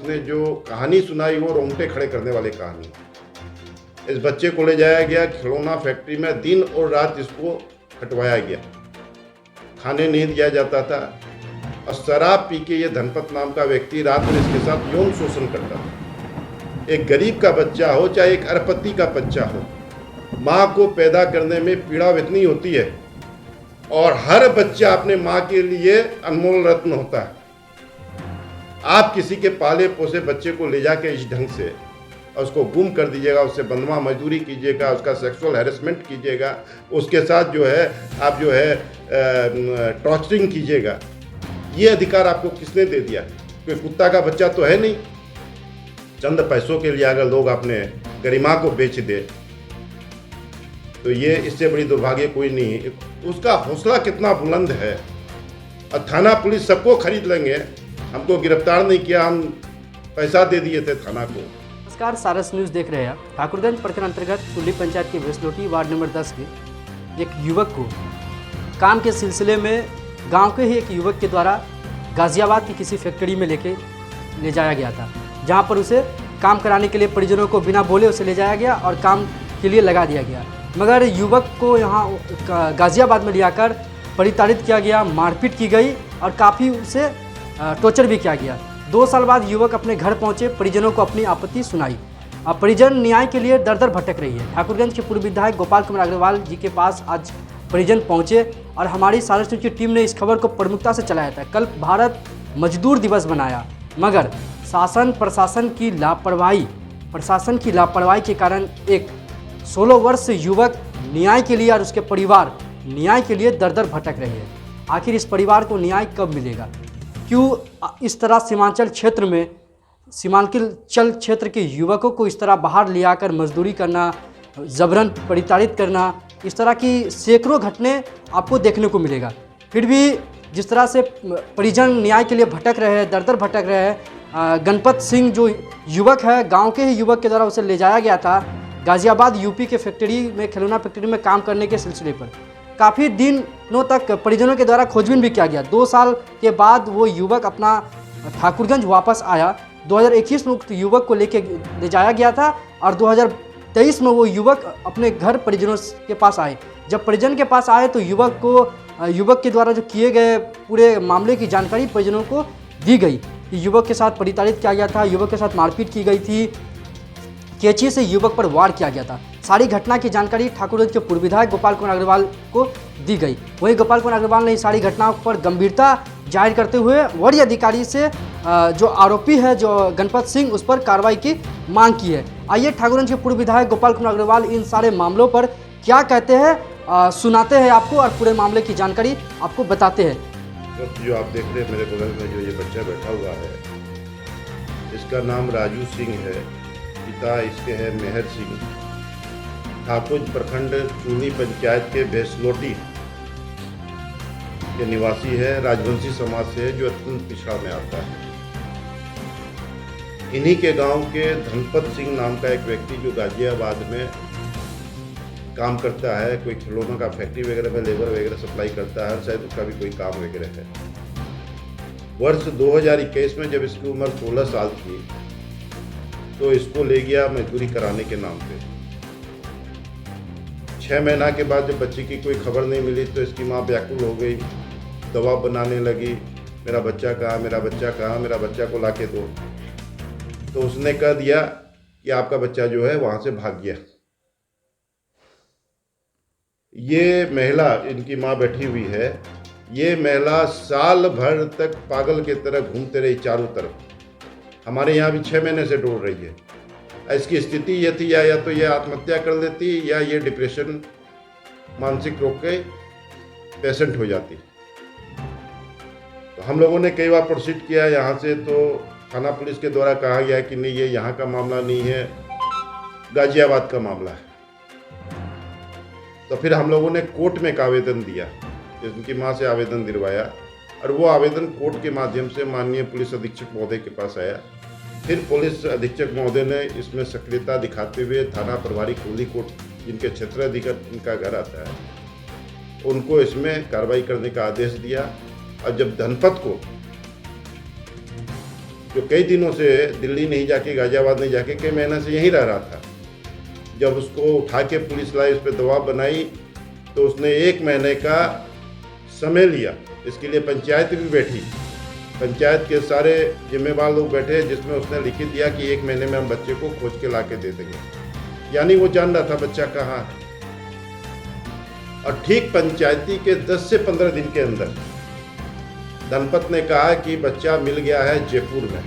उसने जो कहानी सुनाई वो रोंगटे खड़े करने वाली कहानी। इस बच्चे को ले जाया गया खिलौना फैक्ट्री में, दिन और रात इसको खटवाया गया, खाने नहीं दिया जाता था और शराब पी के ये धनपत नाम का व्यक्ति रात में इसके साथ यौन शोषण करता था। एक गरीब का बच्चा हो चाहे एक अरबपति का बच्चा हो, माँ को पैदा करने में पीड़ा इतनी होती है और हर बच्चा अपने माँ के लिए अनमोल रत्न होता है। आप किसी के पाले पोसे बच्चे को ले जाके इस ढंग से और उसको गुम कर दीजिएगा, उससे बंधुआ मजदूरी कीजिएगा, उसका सेक्सुअल हैरेसमेंट कीजिएगा, उसके साथ जो है आप जो है टॉर्चरिंग कीजिएगा, ये अधिकार आपको किसने दे दिया? कोई कुत्ता का बच्चा तो है नहीं। चंद पैसों के लिए अगर लोग अपने गरिमा को बेच दे तो ये इससे बड़ी दुर्भाग्य कोई नहीं है। उसका हौसला कितना बुलंद है। और थाना पुलिस सबको खरीद लेंगे, हमको गिरफ्तार नहीं किया, हम पैसा दे दिए थे थाना को। नमस्कार, सारस न्यूज़ देख रहे हैं आप। ठाकुरगंज प्रखंड अंतर्गत सुल्ली पंचायत की वेस्लोटी वार्ड नंबर 10 के एक युवक को काम के सिलसिले में गांव के ही एक युवक के द्वारा गाजियाबाद की किसी फैक्ट्री में ले जाया गया था, जहां पर उसे काम कराने के लिए परिजनों को बिना बोले उसे ले जाया गया और काम के लिए लगा दिया गया। मगर युवक को यहाँ गाजियाबाद में ले जाकर परिताड़ित किया गया, मारपीट की गई और काफ़ी उसे टॉर्चर भी किया गया। 2 साल बाद युवक अपने घर पहुंचे, परिजनों को अपनी आपत्ति सुनाई। अब परिजन न्याय के लिए दर दर भटक रही है। ठाकुरगंज के पूर्व विधायक गोपाल कुमार अग्रवाल जी के पास आज परिजन पहुंचे और हमारी सारस न्यूज़ की टीम ने इस खबर को प्रमुखता से चलाया था। कल भारत मजदूर दिवस बनाया, मगर शासन प्रशासन की लापरवाही के कारण एक 16 वर्ष युवक न्याय के लिए और उसके परिवार न्याय के लिए दर दर भटक रहे हैं। आखिर इस परिवार को न्याय कब मिलेगा? क्यों इस तरह सीमांचल क्षेत्र के युवकों को इस तरह बाहर ले आकर मजदूरी करना, जबरन परिताड़ित करना, इस तरह की सैकड़ों घटने आपको देखने को मिलेगा। फिर भी जिस तरह से परिजन न्याय के लिए भटक रहे हैं, दर दर भटक रहे हैं। गणपत सिंह जो युवक है, गांव के ही युवक के द्वारा उसे ले जाया गया था गाजियाबाद यूपी के फैक्ट्री में, खिलौना फैक्ट्री में काम करने के सिलसिले पर। काफ़ी दिनों तक परिजनों के द्वारा खोजबीन भी किया गया। 2 साल के बाद वो युवक अपना ठाकुरगंज वापस आया। 2021 में उक्त युवक को ले जाया गया था और 2023 में वो युवक अपने घर परिजनों के पास आए। जब परिजन के पास आए तो युवक के द्वारा जो किए गए पूरे मामले की जानकारी परिजनों को दी गई। युवक के साथ परिताड़ित किया गया था, युवक के साथ मारपीट की गई थी, कैंची से युवक पर वार किया गया था। सारी घटना की जानकारी ठाकुरगंज के पूर्व विधायक गोपाल कुमार अग्रवाल को दी गई। वहीं गोपाल कुमार अग्रवाल ने इस सारी घटनाओं पर गंभीरता जाहिर करते हुए वरीय अधिकारी से जो आरोपी है जो गणपत सिंह, उस पर कार्रवाई की मांग की है। आइए ठाकुरगंज के पूर्व विधायक गोपाल कुमार अग्रवाल इन सारे मामलों पर क्या कहते हैं, सुनाते हैं आपको और पूरे मामले की जानकारी आपको बताते हैं। जो आप देख रहे हैं मेरे बगल में जो ये बच्चा बैठा हुआ है, इसका नाम राजू सिंह है, पिता इसके हैं मेहर सिंह। ठाकुरगंज प्रखंड सुल्ली पंचायत के बेसलोटी के निवासी है, राजवंशी समाज से है, जो अत्यंत पिछड़ा में आता है। इन्हीं के गांव के धनपत सिंह नाम का एक व्यक्ति जो गाजियाबाद में काम करता है, कोई खिलौनों का फैक्ट्री वगैरह में लेबर वगैरह सप्लाई करता है, शायद उसका भी कोई काम वगैरह है। वर्ष 2021 में जब इसकी उम्र 16 साल थी तो इसको ले गया मजदूरी कराने के नाम पे। 6 महीना के बाद जब बच्चे की कोई खबर नहीं मिली तो इसकी माँ व्याकुल हो गई, दबाव बनाने लगी, मेरा बच्चा कहाँ, मेरा बच्चा कहाँ, मेरा बच्चा को लाके दो। तो उसने कह दिया कि आपका बच्चा जो है वहाँ से भाग गया। ये महिला, इनकी माँ बैठी हुई है, ये महिला साल भर तक पागल की तरह घूमते रही चारों तरफ। हमारे यहाँ भी 6 महीने से डोल रही है। इसकी स्थिति ये थी या तो ये आत्महत्या कर लेती या ये डिप्रेशन, मानसिक रोग के पेशेंट हो जाती। तो हम लोगों ने कई बार प्रोसीड किया यहाँ से, तो थाना पुलिस के द्वारा कहा गया कि नहीं, ये यहाँ का मामला नहीं है, गाजियाबाद का मामला है। तो फिर हम लोगों ने कोर्ट में एक आवेदन दिया, उनकी माँ से आवेदन दिलवाया और वो आवेदन कोर्ट के माध्यम से माननीय पुलिस अधीक्षक महोदय के पास आया। फिर पुलिस अधीक्षक महोदय ने इसमें सक्रियता दिखाते हुए थाना प्रभारी कुल्ली कोट, जिनके क्षेत्राधिकारी इनका घर आता है, उनको इसमें कार्रवाई करने का आदेश दिया। और जब धनपत को जो कई दिनों से दिल्ली नहीं जाके, गाजियाबाद नहीं जाके, कई महीने से यहीं रह रहा था। जब उसको उठा के पुलिस लाई, उस पर दबाव बनाई, तो उसने 1 महीने का समय लिया। इसके लिए पंचायत भी बैठी, पंचायत के सारे जिम्मेवार लोग बैठे, जिसमें उसने लिख दिया कि 1 महीने में हम बच्चे को खोज के ला के दे देंगे। यानी वो जान रहा था बच्चा कहाँ है। और ठीक पंचायती के 10 से 15 दिन के अंदर धनपत ने कहा कि बच्चा मिल गया है जयपुर में।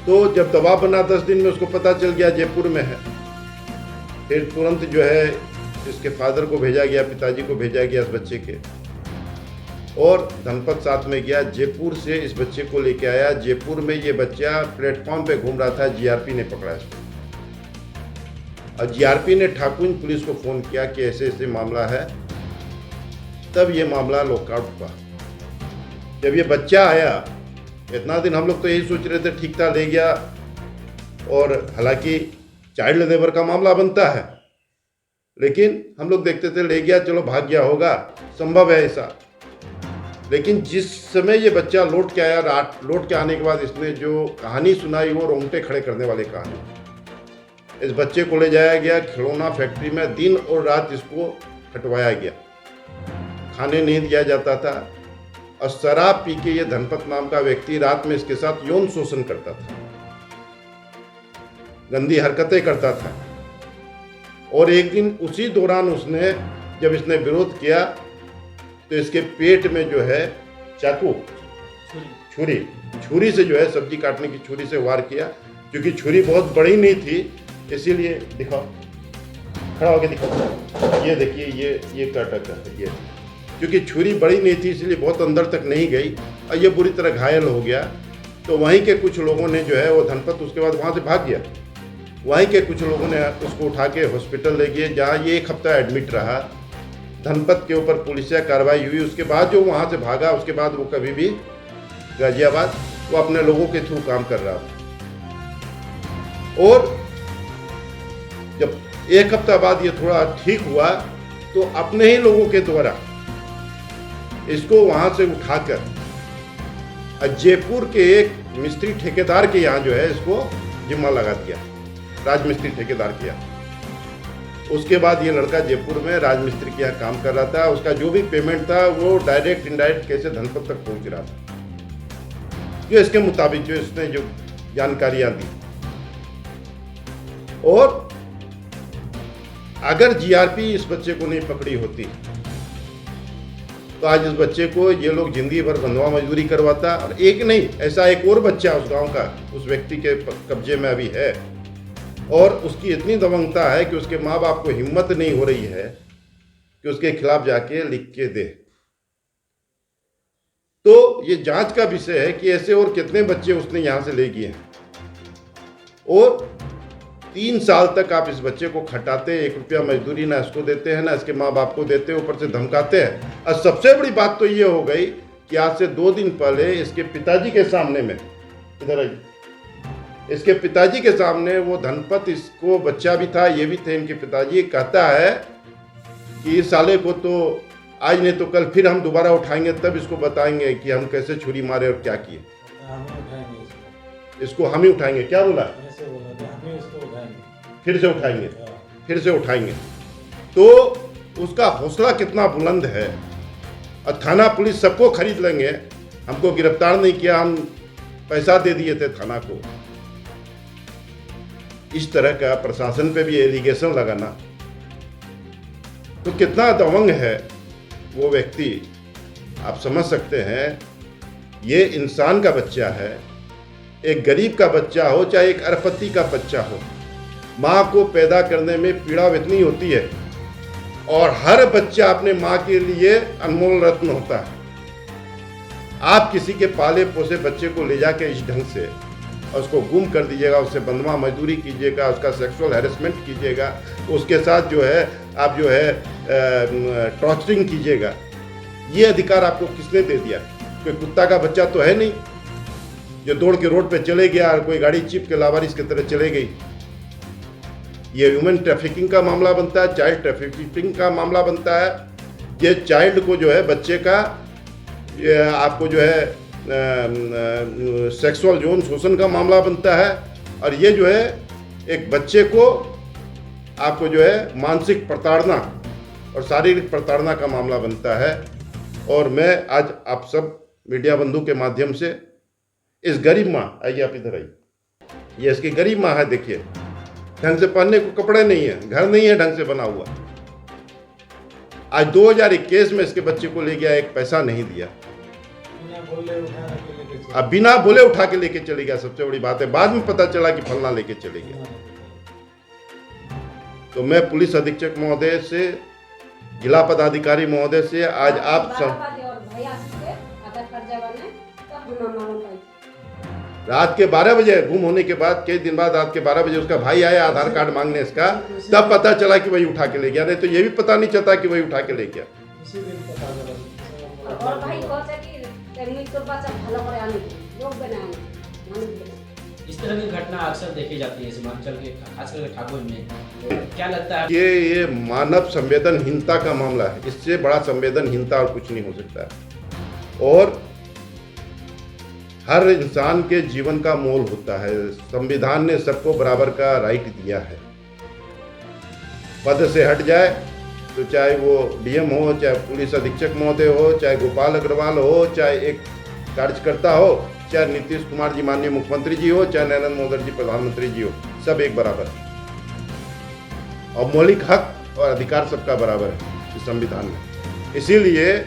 तो जब दबाव बना 10 दिन में उसको पता चल गया जयपुर में है, फिर तुरंत जो है इसके फादर को भेजा गया, पिताजी को भेजा गया इस बच्चे के, और धनपत साथ में गया। जयपुर से इस बच्चे को लेके आया। जयपुर में ये बच्चा प्लेटफॉर्म पे घूम रहा था, जीआरपी ने पकड़ा इसको, और जीआरपी ने ठाकुर पुलिस को फ़ोन किया कि ऐसे ऐसे मामला है। तब ये मामला लॉकआउट हुआ। जब ये बच्चा आया, इतना दिन हम लोग तो यही सोच रहे थे ठीक था, ले गया, और हालांकि चाइल्ड लेबर का मामला बनता है, लेकिन हम लोग देखते थे ले गया, चलो भाग गया होगा, संभव है ऐसा। लेकिन जिस समय ये बच्चा लौट के आया, लौट के आने के बाद इसने जो कहानी सुनाई वो रोंगटे खड़े करने वाली कहानी। इस बच्चे को ले जाया गया खिलौना फैक्ट्री में, दिन और रात इसको खटवाया गया, खाने नहीं दिया जाता था, और शराब पी के ये धनपत नाम का व्यक्ति रात में इसके साथ यौन शोषण करता था, गंदी हरकतें करता था। और एक दिन उसी दौरान उसने, जब इसने विरोध किया, तो इसके पेट में जो है चाकू, छुरी से जो है सब्जी काटने की छुरी से वार किया। क्योंकि छुरी बहुत बड़ी नहीं थी, इसीलिए दिखाओ, खड़ा होके दिखाओ, ये देखिए, ये काटा है ये, क्योंकि छुरी बड़ी नहीं थी इसलिए बहुत अंदर तक नहीं गई, और ये बुरी तरह घायल हो गया। तो वहीं के कुछ लोगों ने जो है वो धनपत उसके बाद वहाँ से भाग गया। वहीं के कुछ लोगों ने उसको उठा के हॉस्पिटल ले गए, जहाँ ये 1 हफ्ता एडमिट रहा। धनपत के ऊपर पुलिसिया कार्रवाई हुई। उसके बाद जो वहाँ से भागा, उसके बाद वो कभी भी गाजियाबाद वो अपने लोगों के थ्रू काम कर रहा था। और जब 1 हफ्ता बाद ये थोड़ा ठीक हुआ, तो अपने ही लोगों के द्वारा इसको वहाँ से उठाकर जयपुर के एक मिस्त्री ठेकेदार के यहाँ जो है इसको जिम्मा लगा दिया, राजमिस्त्री ठेकेदार के यहाँ। उसके बाद ये लड़का जयपुर में राजमिस्त्री के यहाँ काम कर रहा था। उसका जो भी पेमेंट था वो डायरेक्ट इनडायरेक्ट कैसे धनपत तक पहुंच रहा था, जो इसके मुताबिक जो इसने जो जानकारियां दी। और अगर जीआरपी इस बच्चे को नहीं पकड़ी होती तो आज इस बच्चे को ये लोग जिंदगी भर बंधुआ मजदूरी करवाता। और एक नहीं, ऐसा एक और बच्चा उस गांव का उस व्यक्ति के कब्जे में अभी है, और उसकी इतनी दबंगता है कि उसके माँ बाप को हिम्मत नहीं हो रही है कि उसके खिलाफ जाके लिख के दे। तो ये जांच का विषय है कि ऐसे और कितने बच्चे उसने यहां से ले गए हैं। और 3 साल तक आप इस बच्चे को खटाते, 1 रुपया मजदूरी ना इसको देते हैं ना इसके माँ बाप को देते, ऊपर से धमकाते हैं। और सबसे बड़ी बात तो ये हो गई कि आज से 2 दिन पहले इसके पिताजी के सामने में, इधर आइए, इसके पिताजी के सामने वो धनपत, इसको बच्चा भी था, ये भी थे, इनके पिताजी, कहता है कि इस साले को तो आज नहीं तो कल फिर हम दोबारा उठाएंगे, तब इसको बताएंगे कि हम कैसे छुरी मारे और क्या किए। इसको हम ही उठाएंगे, क्या बोला, फिर से उठाएंगे, फिर से उठाएंगे। तो उसका हौसला कितना बुलंद है। और थाना पुलिस सबको खरीद लेंगे, हमको गिरफ्तार नहीं किया, हम पैसा दे दिए थे थाना को। इस तरह का प्रशासन पे भी एलिगेशन लगाना, तो कितना दबंग है वो व्यक्ति, आप समझ सकते हैं। ये इंसान का बच्चा है, एक गरीब का बच्चा हो चाहे एक अरबपति का बच्चा हो, माँ को पैदा करने में पीड़ा इतनी होती है, और हर बच्चा अपने माँ के लिए अनमोल रत्न होता है। आप किसी के पाले पोसे बच्चे को ले जाके इस ढंग से और उसको गुम कर दीजिएगा, उससे बंधुआ मजदूरी कीजिएगा, उसका सेक्सुअल हैरेसमेंट कीजिएगा, उसके साथ जो है आप जो है टॉर्चरिंग कीजिएगा, ये अधिकार आपको किसने दे दिया? कोई कुत्ता का बच्चा तो है नहीं जो दौड़ के रोड पे चले गया और कोई गाड़ी चिप के लावारिस की तरह चले गई। ये ह्यूमन ट्रैफिकिंग का मामला बनता है, चाइल्ड ट्रैफिकिंग का मामला बनता है। ये चाइल्ड को जो है, बच्चे का आपको जो है सेक्सुअल यौन शोषण का मामला बनता है, और ये जो है एक बच्चे को आपको जो है मानसिक प्रताड़ना और शारीरिक प्रताड़ना का मामला बनता है। और मैं आज आप सब मीडिया बंधु के माध्यम से इस गरीब माँ, आइए आप इधर आइए, ये इसकी गरीब माँ है, देखिए ढंग से पहनने को कपड़े नहीं है, घर नहीं है ढंग से बना हुआ। आज 2021 में इसके बच्चे को ले गया, एक पैसा नहीं दिया, अब बिना बोले उठा के लेके चले गया। सबसे बड़ी बात है, बाद में पता चला कि फलना लेके चले गया। तो मैं पुलिस अधीक्षक महोदय से, जिला पदाधिकारी महोदय से आज आप सब रात के 12 बजे गुम होने के बाद, कई दिन बाद रात के 12 बजे उसका भाई आया आधार कार्ड मांगने इसका, तब पता चला कि वही उठा के ले गया, नहीं तो ये भी पता नहीं चलता कि वही उठा के ले गया। इस तरह की घटना अक्सर देखी जाती है सीमांचल के, खासकर ठाकुर में। तो क्या लगता है ये मानव संवेदनहीनता का मामला है, इससे बड़ा संवेदनहीनता और कुछ नहीं हो सकता है। और हर इंसान के जीवन का मोल होता है, संविधान ने सबको बराबर का राइट दिया है। पद से हट जाए तो चाहे वो डीएम हो, चाहे पुलिस अधीक्षक महोदय हो, चाहे गोपाल अग्रवाल हो, चाहे एक कार्यकर्ता हो, चाहे नीतीश कुमार जी माननीय मुख्यमंत्री जी हो, चाहे नरेंद्र मोदी जी प्रधानमंत्री जी हो, सब एक बराबर है। और मौलिक हक और अधिकार सबका बराबर है इस संविधान में। इसीलिए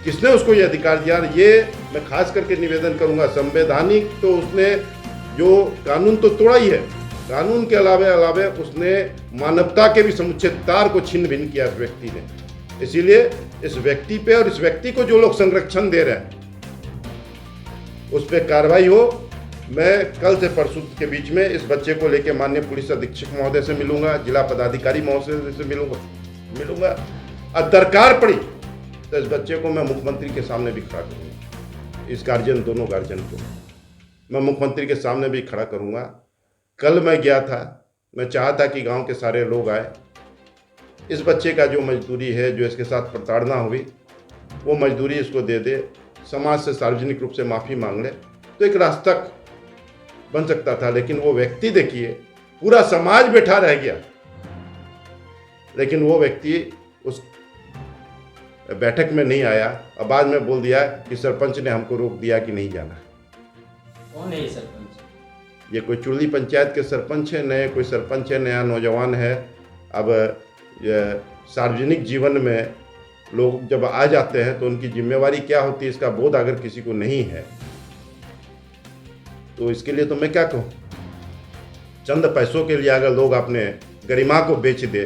किसने उसको ये अधिकार दिया, ये मैं खास करके निवेदन करूंगा। संवैधानिक तो उसने जो कानून तो तोड़ा ही है, कानून के अलावे उसने मानवता के भी समुच्चय तार को छिन्न भिन्न किया इस व्यक्ति ने। इसीलिए इस व्यक्ति पे और इस व्यक्ति को जो लोग संरक्षण दे रहे हैं उस पर कार्रवाई हो। मैं कल से परसों के बीच में इस बच्चे को लेकर माननीय पुलिस अधीक्षक महोदय से मिलूंगा, जिला पदाधिकारी महोदय से मिलूंगा और दरकार पड़ी तो इस बच्चे को मैं मुख्यमंत्री के सामने भी खड़ा करूंगा। इस गार्जियन, दोनों गार्जियन को मैं मुख्यमंत्री के सामने भी खड़ा करूंगा। कल मैं गया था, मैं चाहता कि गांव के सारे लोग आए, इस बच्चे का जो मजदूरी है, जो इसके साथ प्रताड़ना हुई, वो मजदूरी इसको दे दे, समाज से सार्वजनिक रूप से माफ़ी मांग ले, तो एक रास्ता बन सकता था। लेकिन वो व्यक्ति देखिए, पूरा समाज बैठा रह गया, लेकिन वो व्यक्ति उस बैठक में नहीं आया और बाद में बोल दिया कि सरपंच ने हमको रोक दिया कि नहीं जाना। कौन है ये सरपंच? ये कोई चुरली पंचायत के सरपंच है, नए कोई सरपंच है, नया नौजवान है। अब सार्वजनिक जीवन में लोग जब आ जाते हैं तो उनकी जिम्मेवारी क्या होती है, इसका बोध अगर किसी को नहीं है तो इसके लिए तो मैं क्या कहूँ। चंद पैसों के लिए अगर लोग अपने गरिमा को बेच दे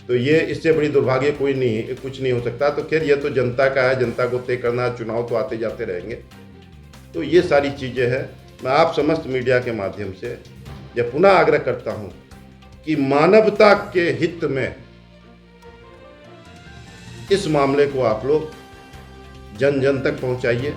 तो ये इससे बड़ी दुर्भाग्य कोई नहीं, कुछ नहीं हो सकता। तो खैर ये तो जनता का है, जनता को तय करना, चुनाव तो आते जाते रहेंगे। तो ये सारी चीज़ें हैं। मैं आप समस्त मीडिया के माध्यम से यह पुनः आग्रह करता हूँ कि मानवता के हित में इस मामले को आप लोग जन जन तक पहुँचाइए।